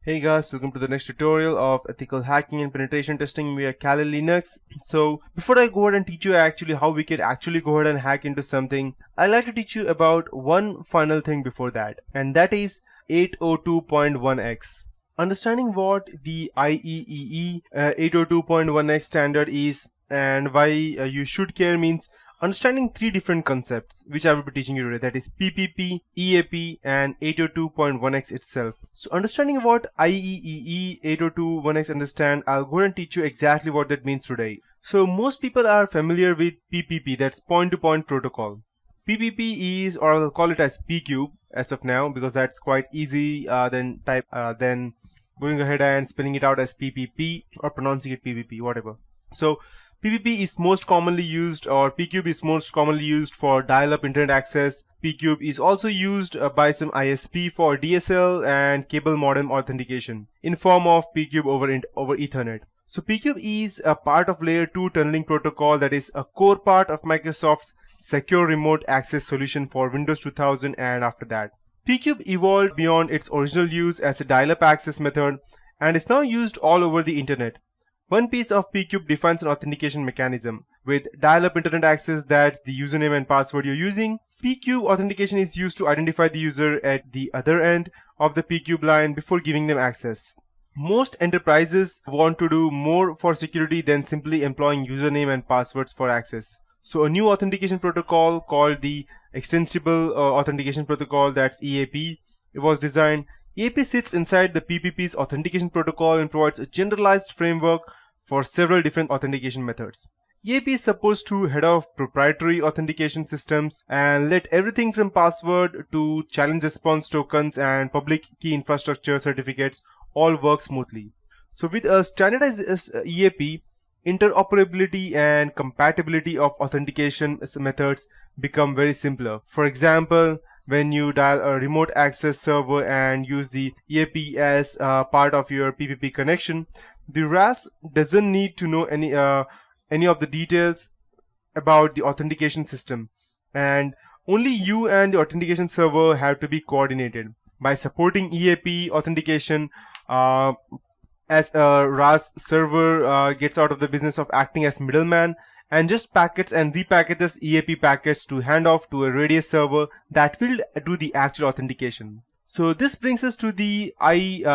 Hey guys, welcome to the next tutorial of ethical hacking and penetration testing via Kali Linux. So before I go ahead and teach you actually how we can actually go ahead and hack into something, I'd like to teach you about one final thing before that, and that is 802.1x. Understanding what the IEEE 802.1x standard is and why you should care means understanding three different concepts which I will be teaching you today, that is PPP, EAP and 802.1x itself. So understanding what IEEE 802.1x understand, I'll go ahead and teach you exactly what that means today. So most people are familiar with PPP, that's point-to-point protocol. PPP is, or I'll call it as PCube as of now because that's quite easy than going ahead and spelling it out as PPP or pronouncing it PPP, whatever. So PPP is most commonly used, or PCube is most commonly used for dial-up internet access. PCube is also used by some ISP for DSL and cable modem authentication in form of PCube over Ethernet. So PCube is a part of layer 2 tunneling protocol that is a core part of Microsoft's secure remote access solution for Windows 2000 and after that. PCube evolved beyond its original use as a dial-up access method and is now used all over the internet. One piece of PCube defines an authentication mechanism. With dial-up internet access, that's the username and password you're using. PCube authentication is used to identify the user at the other end of the PCube line before giving them access. Most enterprises want to do more for security than simply employing username and passwords for access. So a new authentication protocol called the Extensible Authentication Protocol, that's EAP, it was designed. EAP sits inside the PPP's authentication protocol and provides a generalized framework for several different authentication methods. EAP is supposed to head off proprietary authentication systems and let everything from password to challenge response tokens and public key infrastructure certificates all work smoothly. So with a standardized EAP, interoperability and compatibility of authentication methods become very simpler. For example, when you dial a remote access server and use the EAP as part of your PPP connection, the RAS doesn't need to know any of the details about the authentication system, and only you and the authentication server have to be coordinated. By supporting EAP authentication, as a RAS server gets out of the business of acting as middleman and just packets and repackages EAP packets to hand off to a Radius server that will do the actual authentication. So this brings us to the IEEE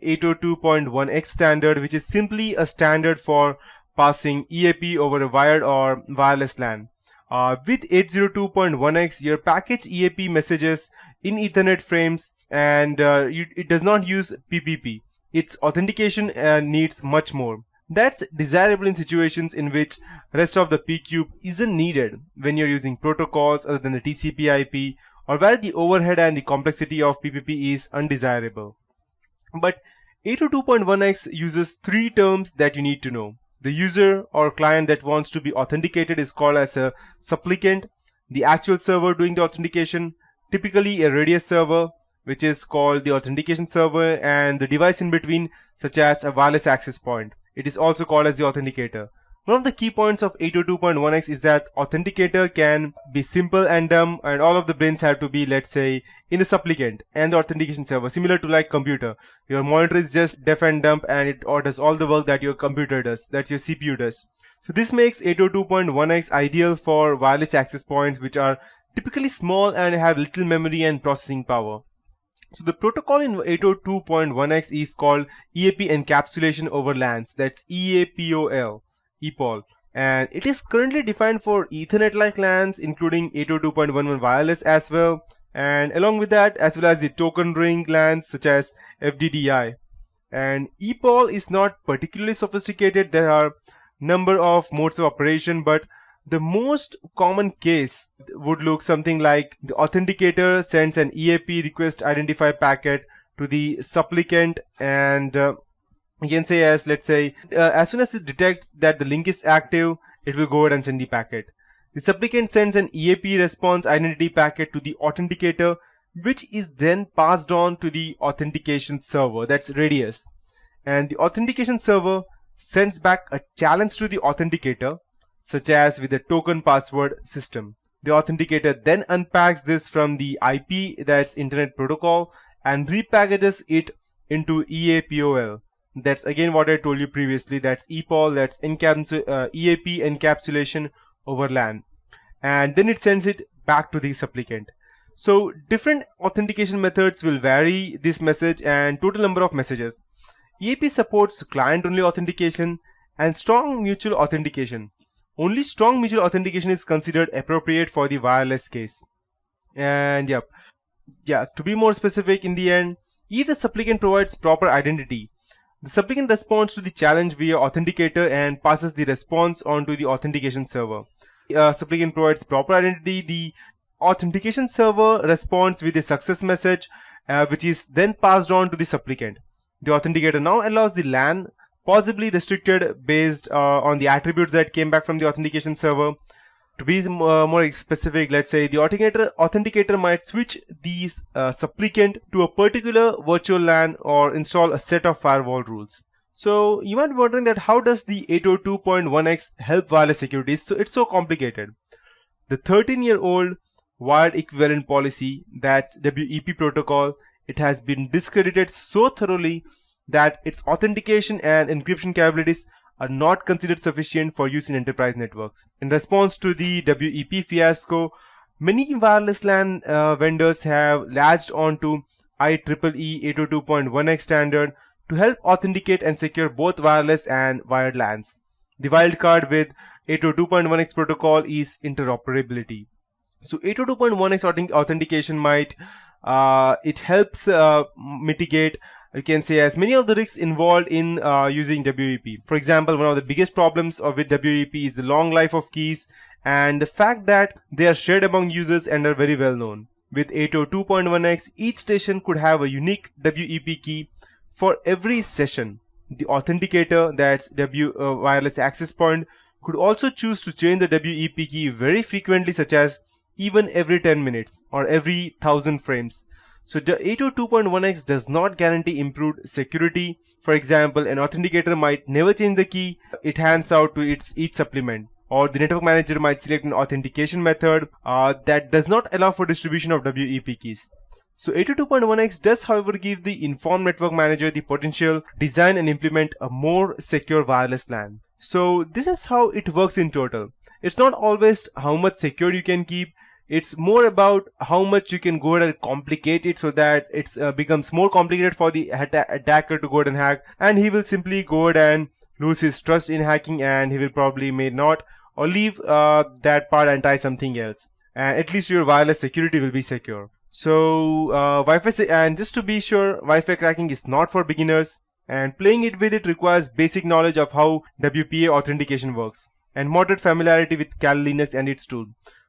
802.1x standard, which is simply a standard for passing EAP over a wired or wireless LAN. With 802.1x, your package EAP messages in Ethernet frames and it does not use PPP. Its authentication needs much more. That's desirable in situations in which rest of the PCube isn't needed when you're using protocols other than the TCP/IP, or where the overhead and the complexity of PPP is undesirable. But 802.1x uses three terms that you need to know. The user or client that wants to be authenticated is called as a supplicant. The actual server doing the authentication, typically a Radius server, which is called the authentication server, and the device in between, such as a wireless access point. It is also called as the authenticator. One of the key points of 802.1x is that authenticator can be simple and dumb, and all of the brains have to be, let's say, in the supplicant and the authentication server, similar to like computer. Your monitor is just deaf and dumb and it does all the work that your computer does, that your CPU does. So this makes 802.1x ideal for wireless access points, which are typically small and have little memory and processing power. So the protocol in 802.1x is called EAP encapsulation over LANs, that's EAPOL, and it is currently defined for Ethernet-like LANs, including 802.11 wireless as well, and along with that, as well as the token ring LANs such as FDDI. And EPOL is not particularly sophisticated. There are number of modes of operation, but the most common case would look something like the authenticator sends an EAP request identify packet to the supplicant, and you can say as, let's say, as soon as it detects that the link is active, it will go ahead and send the packet. The supplicant sends an EAP response identity packet to the authenticator, which is then passed on to the authentication server, that's Radius. And the authentication server sends back a challenge to the authenticator, such as with the token password system. The authenticator then unpacks this from the IP, that's Internet Protocol, and repackages it into EAPOL. That's again what I told you previously. That's EPOL, that's EAP encapsulation over LAN. And then it sends it back to the supplicant. So different authentication methods will vary this message and total number of messages. EAP supports client-only authentication and strong mutual authentication. Only strong mutual authentication is considered appropriate for the wireless case. And to be more specific, in the end, if the supplicant provides proper identity, the supplicant responds to the challenge via authenticator and passes the response on to the authentication server. Supplicant provides proper identity, the authentication server responds with a success message, which is then passed on to the supplicant. The authenticator now allows the LAN, possibly restricted based on the attributes that came back from the authentication server. To be more specific, let's say the authenticator might switch the supplicant to a particular virtual LAN or install a set of firewall rules. So you might be wondering that how does the 802.1x help wireless security? So it's so complicated. The 13-year-old wired equivalent policy, that's WEP protocol, it has been discredited so thoroughly that its authentication and encryption capabilities are not considered sufficient for use in enterprise networks. In response to the WEP fiasco, many wireless LAN vendors have latched onto IEEE 802.1x standard to help authenticate and secure both wireless and wired LANs. The wildcard with 802.1x protocol is interoperability. So 802.1x authentication might it helps mitigate, you can say, as many of the risks involved in using WEP. For example, one of the biggest problems with WEP is the long life of keys and the fact that they are shared among users and are very well known. With 802.1x, each station could have a unique WEP key for every session. The authenticator, that's wireless access point, could also choose to change the WEP key very frequently, such as even every 10 minutes or every 1000 frames. So the 802.1x does not guarantee improved security. For example, an authenticator might never change the key it hands out to each supplement, or the network manager might select an authentication method that does not allow for distribution of WEP keys. So 802.1x does, however, give the informed network manager the potential design and implement a more secure wireless LAN. So this is how it works in total. It's not always how much secure you can keep. It's more about how much you can go ahead and complicate it so that it becomes more complicated for the attacker to go ahead and hack, and he will simply go ahead and lose his trust in hacking, and he will probably may not or leave that part and try something else. And at least your wireless security will be secure. So Wi-Fi, and just to be sure, Wi-Fi cracking is not for beginners, and playing it with it requires basic knowledge of how WPA authentication works and moderate familiarity with Kali Linux and its tool.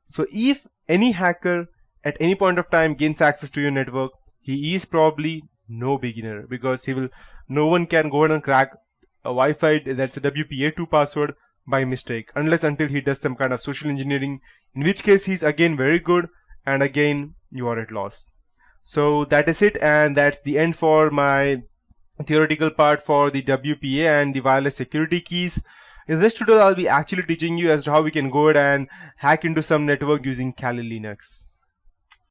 So if any hacker at any point of time gains access to your network, he is probably no beginner, because no one can go ahead and crack a Wi-Fi that's a WPA2 password by mistake, until he does some kind of social engineering, in which case he's again very good, and again you are at loss. So that is it, and that's the end for my theoretical part for the WPA and the wireless security keys. In this tutorial, I'll be actually teaching you as to how we can go ahead and hack into some network using Kali Linux.